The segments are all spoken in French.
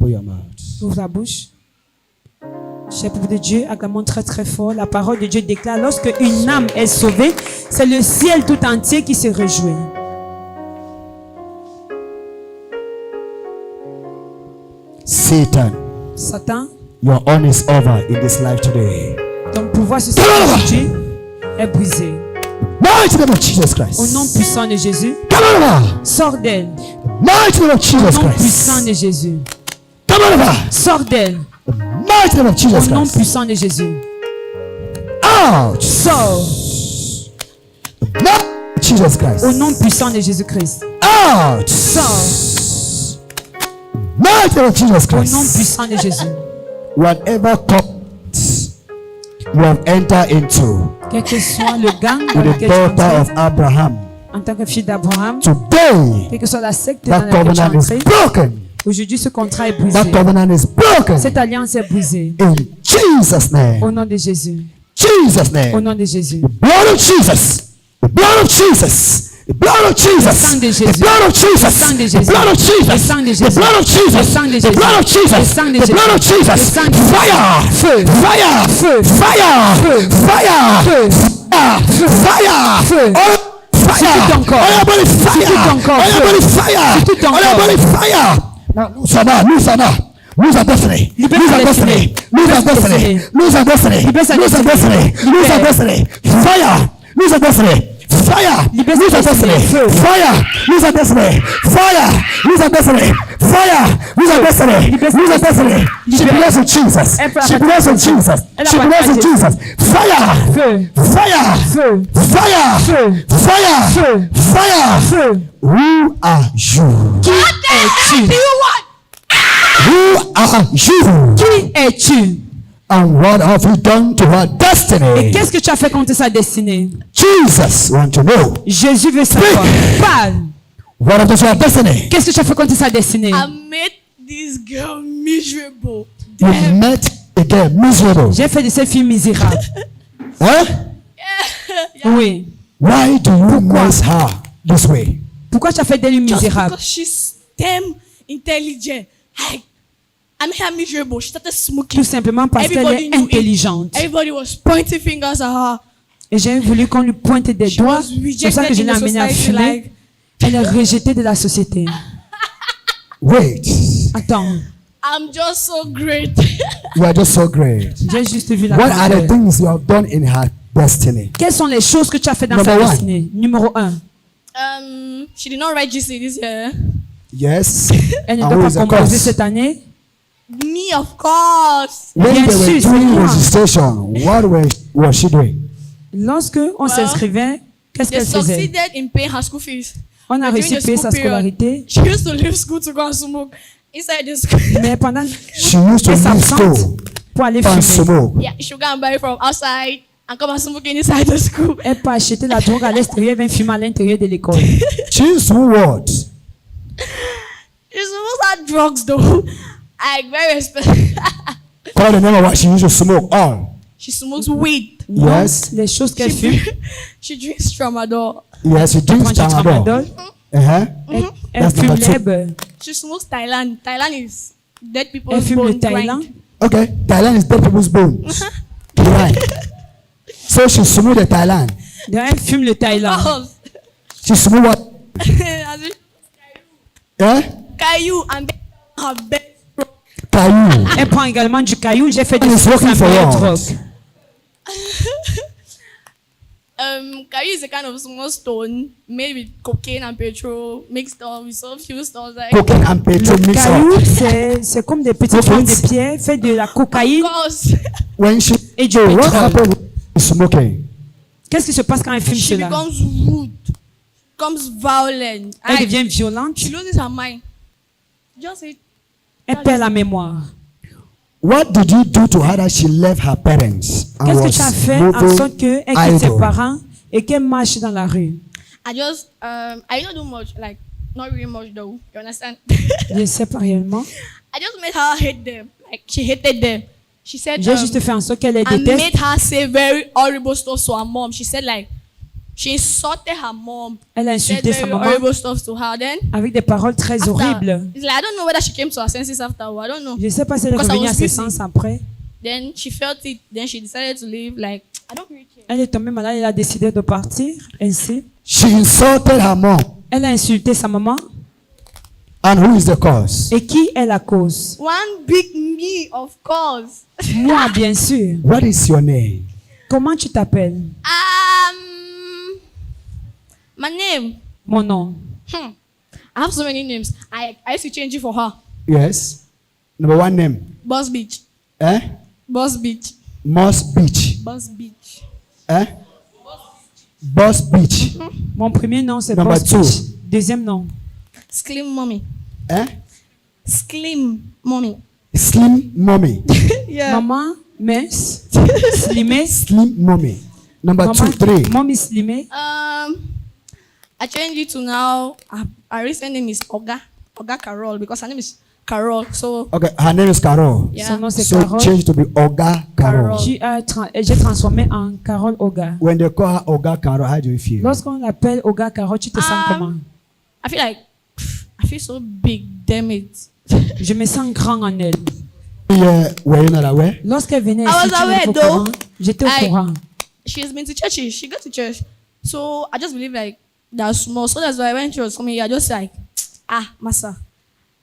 Open your mouth. Ouvre la bouche. Cher peuple de Dieu, acclamons très très fort. La parole de Dieu déclare, lorsque une âme est sauvée, c'est le ciel tout entier qui se réjouit. Satan, Satan, your own is over in this life today. ton pouvoir sur cette aujourd'hui est brisé. Mighty name of Jesus Au Christ. nom puissant de Jésus, Come on over. sors d'elle. Mighty name of Au Jesus nom puissant Christ. de Jésus, Come on over. sors d'elle. Mighty name of Au Jesus nom Christ. puissant de Jésus, Out. sors. Jesus Christ. Au nom puissant de Jésus-Christ, Out. sors. Mighty name of Jesus Au nom Christ. puissant de Jésus, Whatever covenant you have entered into quel que soit le gang dans with the lequel tu daughter entres, of Abraham, en tant que fille d'Abraham, today quelle que soit la secte dans that laquelle tu es covenant is entré, broken. aujourd'hui ce contrat est brisé. That covenant is broken. Cette alliance est brisée. In Jesus' name. Au nom de Jésus. Jesus' Au name. nom de Jésus. Blood of Jesus. The blood of Jesus. The blood of Jesus. sang de The Jésus. blood of Le Jesus. sang de The Jésus. blood of Jesus. Le sang de The Jésus. blood of Jesus. Le sang de The Jésus. blood of Jesus. Le sang de The Jésus. blood of Jesus. Le sang de Jésus. Fire. Feu. Fire. Feu. Fire. Feu. Fire. Feu. Fire. Feu. Fire. Sur tout ton corps. On your body fire. Sur tout ton corps. On your body fire. Sur tout ton On your corps. body fire. Now, lose her now. Lose her destiny. Libère Lose sa her destiny. destinée. Lose her Libère sa destiny. destinée. Lose her destiny. Libère sa Lose her destinée. destiny. Lose her Libère. destiny. Fire. Lose her destiny. Fire. Libère Lose sa her destiny. destinée. Feu. Fire. Lose her destiny. Fire. Lose her destiny. Fire. Lose her destiny. Libère sa Lose her destiny. She Libère. belongs to Jesus. Elle peut She appartenir belongs to à Jésus. Jesus. Elle She appartient belongs to à Jésus. Jesus. Fire. Feu. Fire. Feu. Fire. Feu. Fire. Feu. Fire. Feu. Who are you? Qui es-tu? Who are you? Qui es-tu? And what have you done to her Et destiny? qu'est-ce que tu as fait contre sa destinée? Jesus want to know. Jésus veut savoir. Parle. What have you done to her destiny? Qu'est-ce que tu as fait contre sa destinée? I made this girl miserable. You met a girl miserable. J'ai fait de cette fille misérable. Huh? Oui. Why do you mess her this way? Pourquoi tu as fait d'elle une Just misérable? because she's damn intelligent. I made her miserable. She started smoking. Tout simplement parce qu'elle Everybody est knew it. intelligente. Everybody was pointing fingers at her. Et j'ai voulu qu'on lui pointe des She doigts. was C'est pour ça que je rejected l'ai in the amenée à society. fumer. Like, Elle est rejetée de la société. Wait. Attends, I'm just so great. You are just so great. j'ai juste vu la What are the grandeur. things you have done in her destiny? Quelles sont les choses que tu as fait dans Number sa one. destinée? Numéro 1. She did not write GC this year. Yes. Elle ne And doit who pas is the composer cause? cette année. Me, of course. When Bien they sûr, were c'est doing moi. registration, what was she doing? Lorsque on s'inscrivait, qu'est-ce They qu'elle faisait? succeeded in paying her school fees. On a During réussi à the payer school sa period. scolarité, She used to leave school to go and smoke inside the school. mais pendant She used to qu'elle leave s'absente school pour aller and fumer, smoke. Yeah, she would go and buy it from outside and come and smoke it inside the school. elle peut acheter la drogue à l'extérieur, elle vient fumer à l'intérieur de l'école. She used to what? She smokes her drugs though. Like very expensive. Call the name of what she used to smoke. All. She smokes weed. Yes. Les choses qu'elle She, fume, she drinks tramadol. Yes, she elle drinks prend du tramadol. tramadol, Uh-huh. elle That's fume number two. l'herbe, She smokes Thailand. Thailand is dead elle people's fume le bone Thaïlande. grind. Okay. Thailand is dead people's bones. Right. So she smoked the Thailand. Donc, elle fume le Thaïlande. Oh, She smoked what? as in Eh? Caillou and her best bro. Caillou. Elle prend également du caillou, j'ai fait des And it's working for meilleure what? drogue. Caillou is a kind of small stone made with cocaine and petrol mixed up with some few stones like. Cocaine and petrol Le mix caillou, up. c'est comme des petits Ok. points de pierre, fait de la cocaïne Of course, When she et du what pétrole. happened with smoking? Qu'est-ce qui se passe quand elle fume she cela? becomes rude, becomes violent. Elle Like, devient violente, she loses her mind. Just it. elle perd la mémoire. What did you do to her that she left her parents and Qu'est-ce que tu as was fait en moving sorte qu'elle quitte ses idle? parents et qu'elle marche dans la rue? I don't do much, like not really much though. You understand? Je ne sais pas réellement. I just made her hate them. Like she hated them. She said, J'ai juste fait en sorte qu'elle les I déteste. made her say very horrible stuff to her mom. She said like, She insulted her mom. Elle a Said insulté sa very maman horrible stuff to her. Then avec des paroles très after, horribles. it's like I don't know whether she came to her senses after or I don't know. Je ne sais pas si elle est Because I revenue was à ses busy. sens après. Then she felt it. Then she decided to leave. Like I don't really care. Elle est tombée malade, elle a décidé de partir. Ainsi, She insulted her mom. elle a insulté sa maman. And who is the cause? Et qui est la cause? One big me, of course. Moi, bien sûr. What is your name? Comment tu t'appelles? My name. Mon nom. I have so many names. I used to change it for her. Yes. Number one name. Boss Beach. Eh? Boss Beach. Moss Beach. Boss Beach. Eh? Boss Beach. Mon premier nom, c'est Number Boss two. Beach. Deuxième nom. Slim Mommy. Eh? Slim Mommy. Slim Mommy. Yeah. Maman, mince, slimée. Slim Mommy. Number Maman, 2, 3. mommy slimée. I changed it to now. Our recent name is Oga Carol because her name is Carol. So Okay, her name is Carol. yeah. Son nom, c'est So Carole. change to be Oga Carol. Carol. J'ai transformé en Carole Oga. When they call her Oga Carol, how do you feel? Lorsqu'on l'appelle Oga Carole, tu te sens comment? I feel like I feel so big. Damn it. Je me sens grand en elle. Yeah, were you not aware? Lorsqu'elle venait I ici, was tu n'étais aware, pas au though. courant. J'étais au I- courant. She's been to churches. She goes to church. So I just believe like that's small. So that's why when she was coming here, I just like, massa.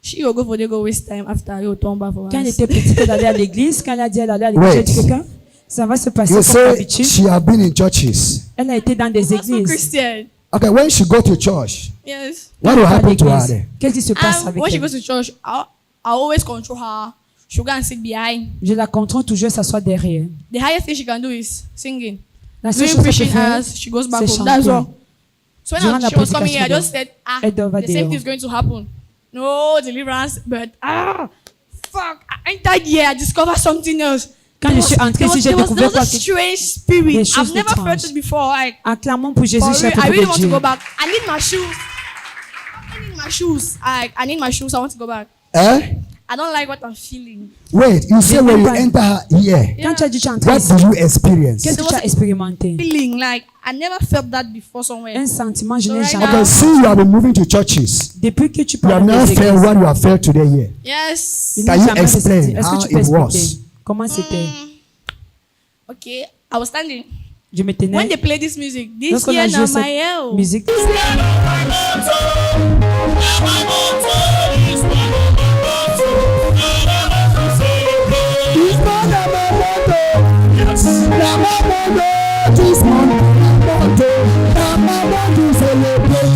She will go for the go waste time after you turn back for Quand elle us. était petite, elle allait à l'église. Quand elle a dit elle allait à l'église, Wait. j'ai dit quelqu'un, ça va se passer You comme say d'habitude. she have been in churches. Elle a été dans des Also églises. Christian. Okay, when she go to church, Yes. what will À happen to her l'église. there? Qu'est-ce qui se passe avec When she elle? goes to church, I always control her. She'll go and sit behind. Je la contrôle toujours, s'assoit derrière. The highest thing she can do is singing. La seule Doing chose qu'elle preaching peut faire, as she goes back c'est home. That's chanter. all. So Durant when la she was coming here, I prédication, just said, elle va the same dehors. thing is going to happen. No deliverance, but fuck, I entered here, I discovered something else. Quand je suis entrée ici, j'ai there découvert was a quoi strange spirit. des choses I've never felt étranges. it before. Like, Acclamons pour Jésus, for cher real, I peuple really de want to Dieu. go back. I need my shoes. I need my shoes. I need my shoes. I want to go back. Eh? I don't like what I'm feeling. Wait, you say when you pas- enter here, Quand tu as dit que tu es entré what ici, do you experience? qu'est-ce que tu as expérimenté? Feeling like I never felt that before somewhere. Un sentiment, je n'ai right jamais. now- Okay, see you have been moving to churches. Depuis que tu You have parles never des felt églises, what you have felt today here. Yes. je n'ai Can you jamais explain ressenti. Est-ce how que tu peux it was? expliquer comment c'était? Okay, I was standing. Je me When tenais. they play this music, this Lorsqu'on year a now joué my cette hell. musique,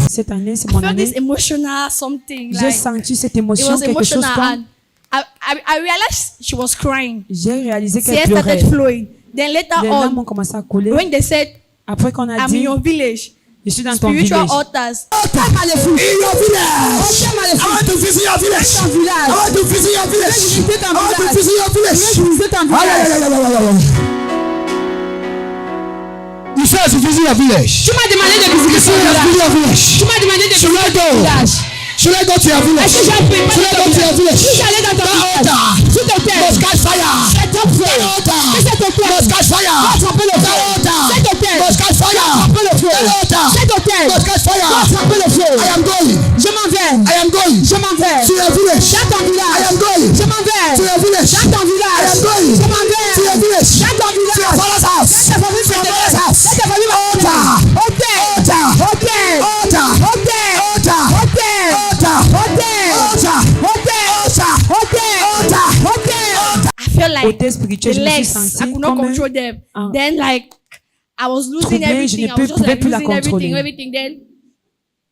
cette année, c'est I mon felt this année. emotional something. J'ai Like, senti cette it émotion, was quelque chose emotional, comme. and I realized she was crying. J'ai réalisé qu'elle Tears pleurait. started flowing. Then later Les larmes ont on, commencé à couler. when they said, Après qu'on a "I'm in dit, your village," je suis dans ton spiritual village. altars. In your village. I want to visit your village. I want to visit your village. I want to visit your village. You said to visit your village. Tu m'as demandé de You visiter said ton to village. visit your village. Tu m'as demandé de Should I visiter ton go? village. Should I go to your village? Est-ce que j'ai pris Should I go to your village? Si j'allais dans ton village, Altar. s'il te plaît, Must catch fire. c'est ton feu. That altar. Que c'est ton feu. Must catch fire. Attrapez le That feu. altar. C'est ton feu. Must catch fire. Attrapez le feu. That altar. C'est ton feu. Must catch fire. Attrapez le feu. I am going. Je m'en vais. I am going Je m'en vais. to your village. Dans ton I village. am going Je m'en vais. to your village. Dans ton I village. am going Je m'en vais. to your village. Dans ton To your village. father's house. C'est ta famille To your maternelle. father's house. C'est ta famille maternelle. Altar. Hôtel. Altar. Hôtel. Altar. Hôtel. Altar. Hôtel. Altar. Hôtel. Altar. Hôtel. Altar. Hôtel. Altar. Hôtel. I felt like Côté spirituel, the je me suis legs. I sentie could not comme control them. Ah. Then like I was losing Troublée, je everything. ne I was just pouvais like plus la losing contrôler. everything. Then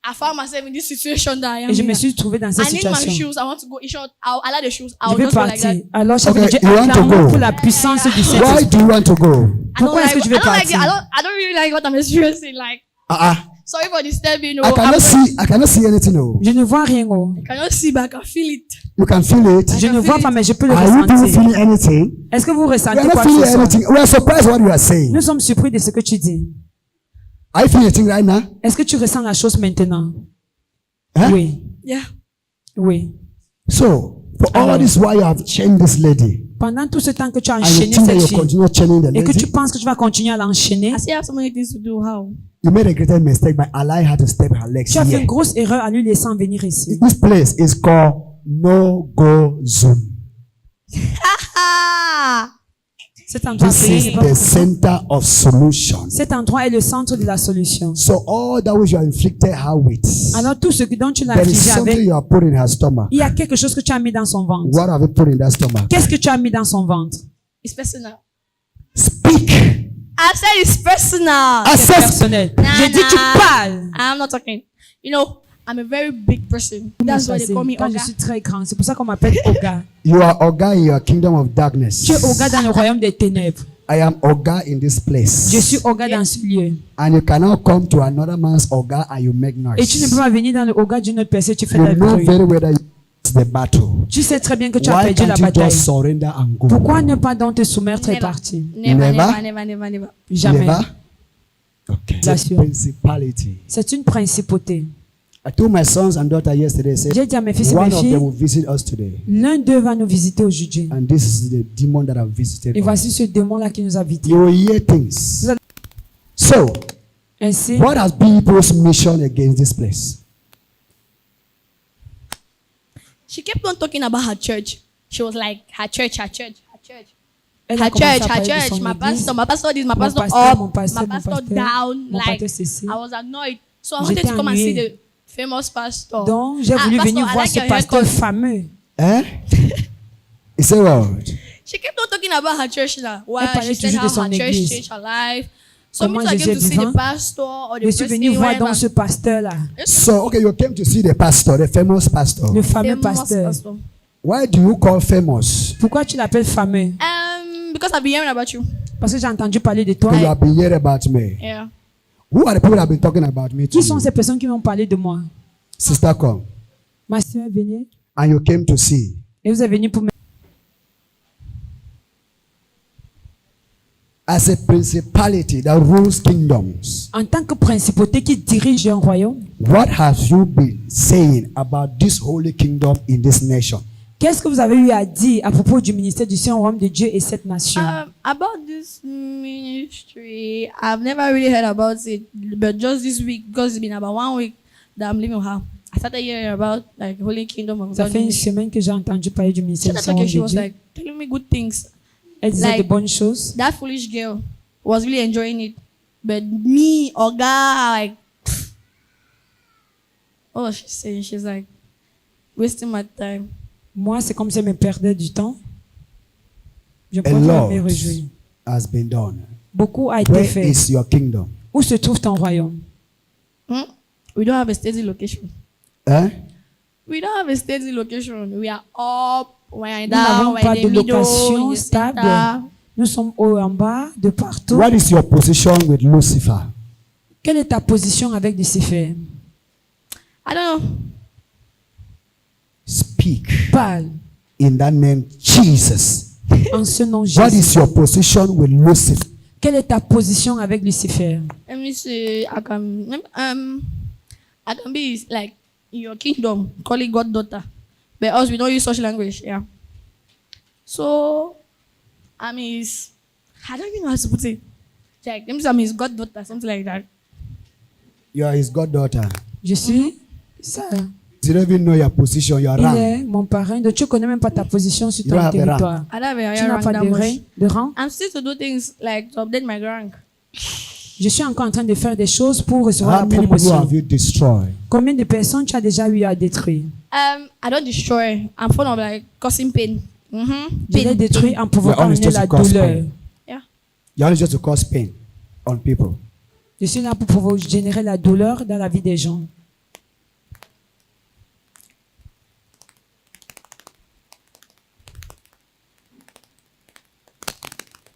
I found myself in this situation that I am. et je me here. suis trouvée dans cette I need my situation. shoes. I want to go. In short, I like the shoes. Je I'll vais just go like that. partir. Alors, chef Okay, de Dieu, you want to acclamons go. pour la puissance du Why Saint-Esprit. do you want to go? I don't Pourquoi est-ce like. que je vais I don't like it. partir? I don't really like what I'm experiencing. Like, sorry for disturbing. I cannot see anything. Oh. Je ne vois rien. Oh. I cannot see, but I can feel it. You can feel it. Je ne vois pas, mais je peux le Are you people ressentir. feeling anything? Est-ce que vous We ressentez are not quoi que feeling ce soit? anything. We are surprised what you are saying. Nous sommes surpris de ce que tu dis. Are you feeling anything right now? Est-ce que tu ressens la chose maintenant? Huh? Oui. Yeah. Oui. So, for all this while you have chained this lady, Pendant tout ce temps que tu as and you enchaîné think that cette you fille continue chaining the et que tu lady, penses que tu vas continuer à l'enchaîner, I still have so many things to do. How? You made a great mistake by allowing her to step her legs Tu as fait here. une grosse erreur en lui laissant venir ici. This place is called no-go zone. Ah! Cet endroit, This appelé is n'est pas the bon. center of solution. Cet endroit est le centre de la solution. So all that which you have inflicted her with, Alors tout ce que dont tu l'as there is affligé something avec, you have put in her stomach. il y a quelque chose que tu as mis dans son ventre. What have you put in that stomach? Qu'est-ce que tu as mis dans son ventre? It's personal. Speak. I said it's personal. I C'est said, personnel. Nah, J'ai dit tu nah. parles. I'm not talking. You know, I'm a very big person. That's why they call me Quand je Oga. suis très grand, c'est pour ça qu'on m'appelle Oga. you are Oga in your kingdom of darkness. Tu es Oga dans le royaume des ténèbres. I am Oga in this place. Je suis Oga dans ce lieu. And you cannot come to another man's Oga and you make noise. Et tu ne peux pas venir dans le Oga d'une autre personne, tu fais de la You know bruit. very well that you lost the battle. Tu sais très bien que tu as Why perdu la can't you bataille. just surrender and go? Pourquoi ne pas donc te soumettre et Never. partir? Never, Never? never, never, never, never. Jamais. Never? Okay. Bien It's a sûr. principality. C'est une principauté. I told my sons and daughter yesterday, say, J'ai dit à mes fils et one mes of them filles, will visit us today. l'un d'eux va nous visiter aujourd'hui. And this is the demon that have visited Et us. voici ce démon-là qui nous a visités. You will hear things. Vous allez- So, Ainsi, what has been people's mission against this place? She kept on talking about her church. She was like, her church, her church, her church. elle a Her commencé church, à her parler de church, son my église. pastor this, my Mon pastor pasteur, up, mon pasteur, my mon pasteur pasteur, down. mon Like, pasteur ceci. I was annoyed. So I J'étais wanted to come and see ennuyée. the famous pastor. Donc, j'ai voulu pastor, venir I voir like ce your pasteur haircut. fameux. Eh? He said what? She kept on talking about her church now. Wow, Elle parlait she said toujours de how son her church église. changed her life. So Comment me too, I Jésus came est to see vivant. the pastor or the Je suis venu voir donc ce pasteur-là, So, okay, you came to see the pastor, the famous pastor. le fameux pasteur. Why do you call famous? Pourquoi tu l'appelles fameux? Because I've been hearing about you. Parce que j'ai entendu parler de toi. You have been hearing about me. Yeah. Who are the people that have been talking about me to Qui sont you? ces personnes qui m'ont parlé de moi? Sister, come. Ma soeur est venue And you came to see. et vous êtes venu pour me... As a principality that rules kingdoms, En tant que principauté qui dirige un royaume, what have you been saying about this holy kingdom in this nation? qu'est-ce que vous avez eu à dire à propos du ministère du Saint-Royaume de Dieu et cette nation? About this ministry, I've never really heard about it, but just this week, because it's been about 1 week that I'm leaving her. I started hearing about like Holy Kingdom of Ça God. fait une ministry. semaine que j'ai entendu parler du ministère She du started talking, she Saint-Royaume was de Dieu. like telling me good things. Elle disait like- de bonnes choses. That foolish girl was really enjoying it, but me, Oga, like, oh, she's saying, she's like wasting my time. Moi, c'est comme si elle me perdait du temps. Je A préfère lot me réjouir. has been done. Beaucoup a été Where fait. is your kingdom? Où se trouve ton royaume? We don't have a steady location. Eh? We don't have a steady location. We are up, we're Nous down, n'avons we're pas in de the middle, location in the stable. center. Nous sommes haut en bas, de partout. What is your position with Lucifer? Quelle est ta position avec Lucifer? I don't know. Speak Parle in that name, Jesus. en ce nom What Jésus. is your position with Lucifer? Quelle est ta position avec Lucifer? Let me see. I can be like in your kingdom, call it goddaughter. But us, we don't use such language. Yeah. So, I'm his. I don't even know how to put it. Like, let me say I'm his goddaughter, something like that. You are his goddaughter. Je suis ça. You don't even know your position, your Il rank. est mon parrain. Donc tu ne connais même pas ta position sur You don't ton have a rank. territoire. I don't have a Tu higher n'as rank pas that de much. rang, de rang. I'm still to do things like to update my rank. Je suis encore en train de faire des choses pour recevoir How la many people promotion. have you destroyed? Combien de personnes tu as déjà eu à détruire? I don't destroy. I'm fond of like causing pain. Je l'ai détruit en You're provoquant only en eux just la to cause douleur. pain. Yeah. You're only just to cause pain on people. Je suis là pour générer la douleur dans la vie des gens.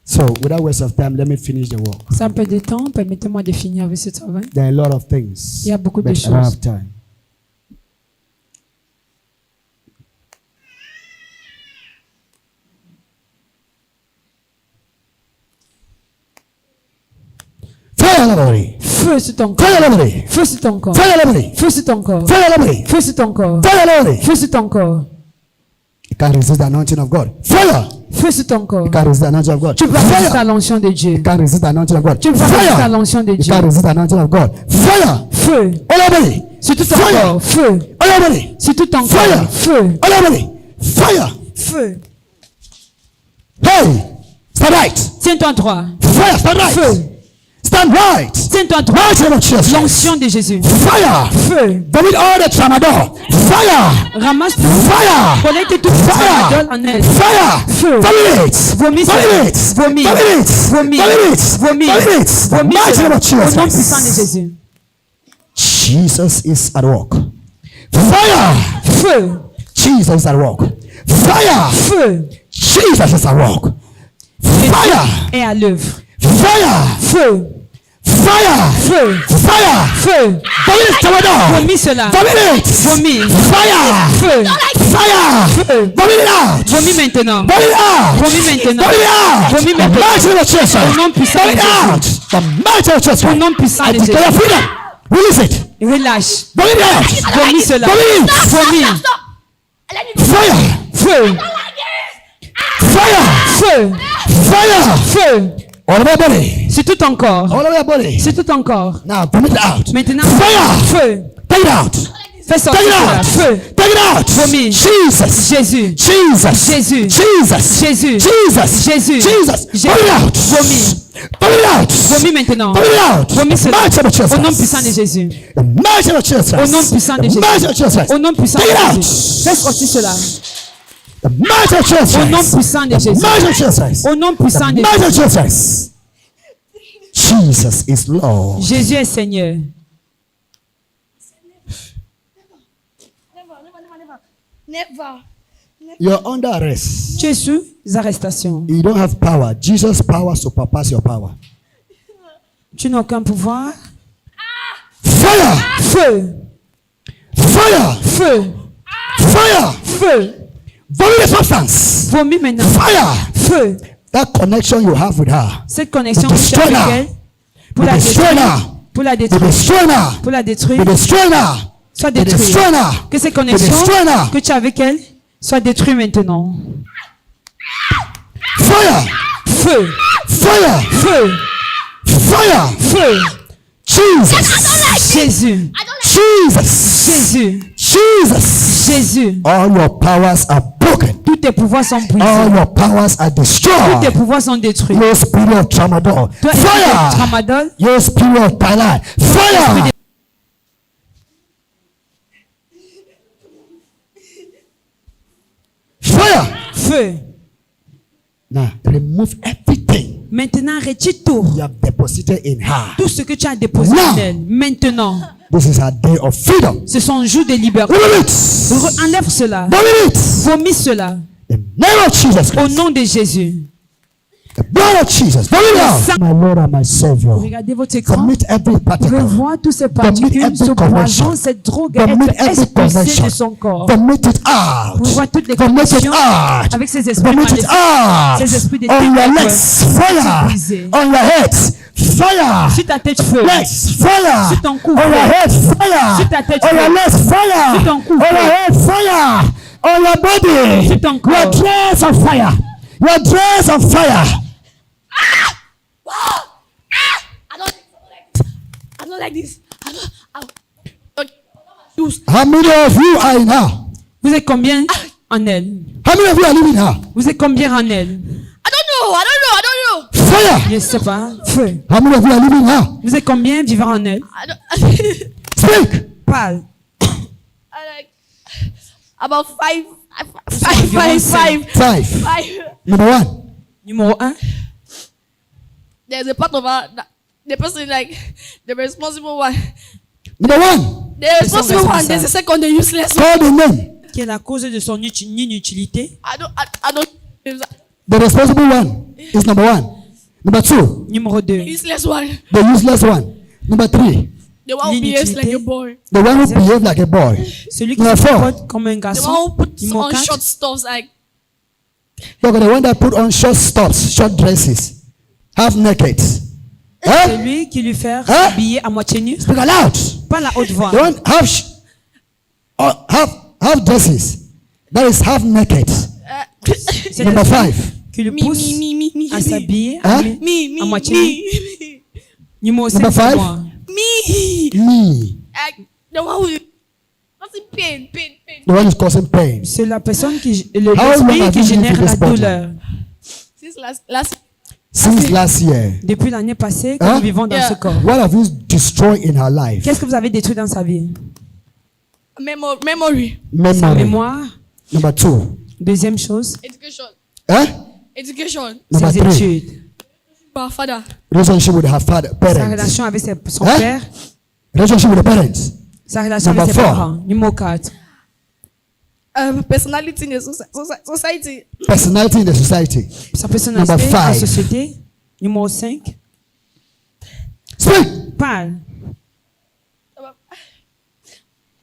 So, without waste of time, let me finish the work. Ça un peu de temps, permettez-moi de finir avec ce travail. There are a lot of things, Il y a beaucoup de but I don't choses. have time. Fire Lomari! Feu sur ton corps. Fire Lomari! Feu sur ton corps. Fire Lomari! Feu sur ton corps. Fire Lomari! Feu sur ton corps. Fire Lomari! Feu sur ton corps. You can't resist the anointing of God. Fire! Feu Feu sur ton corps. You can't resist the anointing of God. Tu peux pas résister Fire. à l'onction de Dieu. You can't resist the anointing of God. Tu peux pas résister à Fire. l'onction de You Dieu. can't resist the anointing of God. Fire. Feu. All your body. Sur tout ton Fire. corps. Feu. All your body. Sur tout ton Fire. corps. Feu. All your body. Fire. Feu. Hey. Stand right. Tiens-toi droit. Fire. Stand right. Feu. Stand right. Tiens-toi droit. Mighty name of Jesus. L'onction de Jésus. Fire. Feu. Vomit all the tramadol. Fire. Ramasse tout. Fire. Connecte tout Fire. idole en elle. Fire. Feu. Vomit it. Vomis. Vomit it. Vomis. Vomit it. Vomis. Vomit it. Vomis. Vomit it. Vomis. Mighty name of Au nom puissant de Jesus. Jésus. Jesus is at work. Fire. Feu. Jesus is at work. Fire. Feu. Jesus is at work. Fire. Et à l'œuvre. Fire. Feu. Fire. Feu. Fire. Feu. Vomit it. Tramadol. Vomis cela. Vomit it. Vomis. Fire. Feu. Fire. Feu. Vomit it out. Vomis maintenant. Vomit it out. Vomis maintenant. Vomit it out. Vomis The maintenant. mighty name of Jesus. Au nom puissant Vomit de it Jésus. out. The mighty name of Jesus. Au nom puissant I de declare Jésus. freedom. Release it. Relâche. Vomit it out. Vomis cela. Vomit it. Vomis. Fire. Feu. Fire. Feu. Fire. Feu. All over your body. C'est tout ton corps. All over your body. C'est tout ton corps. Now vomit it out. Maintenant. Fire. Feu. Take it out. Fais sortir Take it cela. out. Feu. Take it out. Vomis. Jesus. Jésus. Jesus. Jésus. Jesus. Jésus. Jesus. Jésus. Jesus. Jésus. Vomit it out. Vomis. Vomit it out. Vomis maintenant. Vomit it out. Vomis cela. Mighty name of Jesus. Au nom puissant de Jésus. The mighty name of Jesus. Au nom puissant de The Jésus. mighty name of Jesus. Au nom puissant Take it de out. Jésus. Fais sortir cela. The mighty name of Jesus. Au nom puissant de The Jésus. mighty name of Jesus. Au nom puissant The de mighty name of Jésus. Jesus. Jesus is Lord. Jésus est Seigneur. Never. You're under arrest. Tu es sous arrestation. You don't have power. Jesus' power surpasses your power. Tu n'as aucun pouvoir. Fire! Feu. Fire! Feu. Fire! Feu. Vomit the substance. Vomis maintenant. Fire! Feu. That connection you have with her. Cette connexion Be que tu as destroyed avec now. elle, pour Be la destroyed détruire, now. pour la Be détruire, destroyed now. pour la Be détruire, destroyed now. soit Be destroyed détruite. now. Que ces Be connexions destroyed now. que tu as avec elle soient détruites maintenant. Fire! Feu. Fire! Feu. Fire! Feu. Jesus! Jésus. Jesus! Jésus. Jesus! Jésus. All your powers are broken. Tous tes pouvoirs sont All brisés. your powers are Tous tes destroyed. pouvoirs sont détruits. Your spirit of tramadol. Toi, esprit de Fire! tramadol, Your spirit of Thailand. Fire! Fire! feu. Now remove everything Maintenant, retire tout. you have deposited in her. Tout ce que tu as déposé Now. en elle. Maintenant, This is her day of freedom. c'est son jour de liberté. Remove it. Enlève cela. Vomit it. Vomis cela. In the name of Jesus Au Christ. nom de Jésus. The blood of Jesus. Vomit it out. My Lord and my Savior. Regardez votre écran. Vomit every particle. Revois tous ces particules, every ce connection. poison, cette drogue Vomit être every expulsée connection. de son corps. Vomit it out. Revois toutes les Vomit it connexions out. avec ces esprits Vomit it maléfiques. out. Ces esprits de On your ténèbres. legs. Fire. Brisés. On your heads. Fire. Sur ta tête, feu. Legs. Fire. Sur ton cou, On your feu. head. Fire. Sur ta tête, On your feu. legs. Fire. Sur ton cou, On feu. your head. Fire. On your body. Sur ton Your corps. dress on fire. Your dress on fire. I don't like this. I don't. Use. How many of you are in her? Vous êtes combien en elle? How many of you are living in her? Vous êtes combien en elle? I don't know. I don't know. I don't know. Fire. Je ne sais pas. Feu. How many of you are living in her? Vous êtes combien vivant en elle? I don't. Speak. Parle. I like about five. Five. 5. Number 1. Numéro 1. There's a part of her. The person like the responsible one. Number 1. The responsible one. There's a second, the useless one. Call the name. Qui est la cause de son inutilité? I don't. The responsible one is number 1. Number 2. Numéro 2. Useless one. The useless one. Number 3. The one who behaves like a boy. The one who behaves like a boy. Celui qui Number se 4. comporte comme un The garçon. one who puts Numéro on 4. short stuffs like. Look at the one that put on short stops, short dresses, half naked. Huh? Celui qui lui fait Hein? habiller à moitié nu. Speak aloud. Pas la haute voix. The one half dresses. That is half naked. C'est Number le- 5. qui le Me, pousse me, à s'habiller Hein? me, à me, moitié. me, Numéro 5, Number c'est five. moi. me. Me. The one who causing pain. The one is causing pain. C'est la personne qui, How long l'esprit have qui you génère lived in la this body? douleur. Since last Since last year. Depuis l'année passée, que Hein? nous vivons dans Yeah. ce corps. What have you destroyed in her life? Qu'est-ce que vous avez détruit dans sa vie? memory, Sa Memory. mémoire. Number 2. Deuxième chose, education, Huh? education. Number ses 3. études. Our father, Relationship with her father, Sa parents. relation avec son Hein? père. Relationship with the parents. Sa relation Number avec ses 4. parents. Numéro 4. personality in the society. Personality in the society. Sa personnalité, Number la 5. société. Numéro 5. Speak. Parle.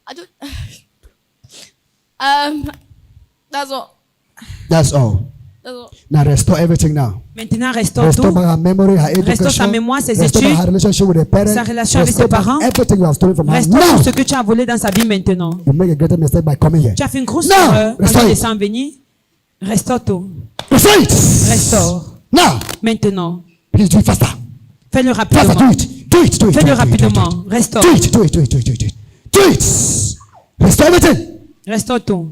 I don't. That's all. That's all. That's all. Now restore everything now. Maintenant, restaure Restore tout. her memory, her education. Restaure sa mémoire, ses restore études, her relationship with the parents. sa relation avec Restore ses parents. everything you have stolen from her. Restaure Now. tout ce que tu as volé dans sa vie maintenant. You make a greater mistake by coming here. Tu as fait une grosse Non, erreur en restaure. laissant venir. Restaure tout. Restore it. Restaure. Now. Maintenant. Please do it faster. Fais-le Faster. rapidement. Do it. Do it. Do it. Fais-le do it, do it, do it, rapidement. do it. Restaure. Do it. Do it. Do it. Do it. Do it. Do it. Do it. Restore everything. Restaure tout.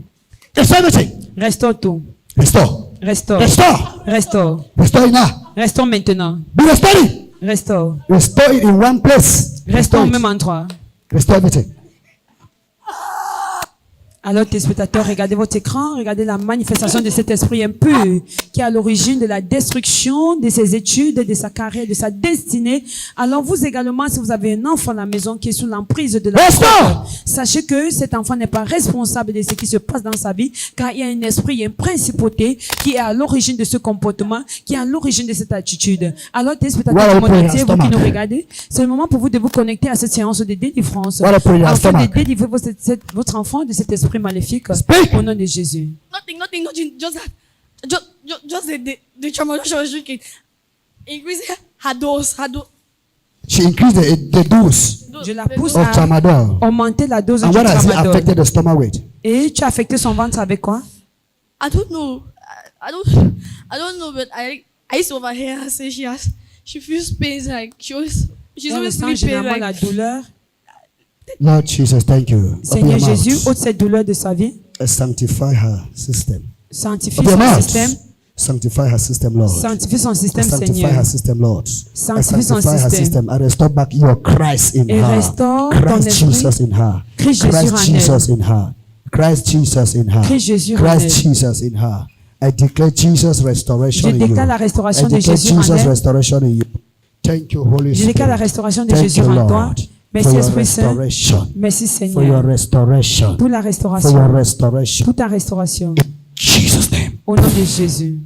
Restore everything. Restaure tout. Restore. Restaure. Restore. Restaure. Restore it now. Restaure maintenant. Be restoring. Restaure. Restore it in one place. Restaure au it. même endroit. Restore everything. Alors, téléspectateurs, regardez votre écran, regardez la manifestation de cet esprit impur qui est à l'origine de la destruction de ses études, de sa carrière, de sa destinée. Alors, vous également, si vous avez un enfant à la maison qui est sous l'emprise de la Restore. drogue, sachez que cet enfant n'est pas responsable de ce qui se passe dans sa vie, car il y a un esprit, il y a une principauté qui est à l'origine de ce comportement, qui est à l'origine de cette attitude. Alors, téléspectateurs Voilà, du monde pour entier, vous l'instant, qui nous Marc. regardez, c'est le moment pour vous de vous connecter à cette séance de délivrance. Voilà pour l'instant, Afin de Marc. délivrer votre enfant de cet esprit maléfique. Speak. Au nom de Jésus. Nothing. Just that. Just the trauma she was drinking. Increase her dose. She increased the dose Je la pousse of à tramadol. augmenter la dose And du what has it tramadol. affected the stomach with? Et tu as affecté son ventre avec quoi? I don't know. I don't know. But I used to overhear her say she feels pains like she's Elle always ressent feeling pain généralement la like. douleur. Lord Jesus, thank you. Open Seigneur your Jésus, mouth. ôte cette douleur de sa vie. Sanctify her system. Sanctifie Open your son mouth. système. Sanctify her system, Lord. Sanctifie son système, Sanctify Seigneur. her system, Lord. Sanctifie son Sanctify her système. system. And restore back your Christ in Et her. restaure ton Christ esprit. Jesus in her. Christ Jésus en Christ elle. Jesus in her. Christ Jesus in her. Christ Jésus en Christ elle. Jesus in her. I declare Jesus restoration Je in you. déclare la restauration I de declare Jésus en Jesus elle. restoration in you. Thank you, Holy Je déclare la Spirit. restauration de Thank Jésus you, en toi. Lord, Merci for your Esprit Saint. restoration. Merci For your Seigneur. restoration. Pour la For your restauration. restoration. Pour ta restauration. Jesus' name. Au nom de Jésus.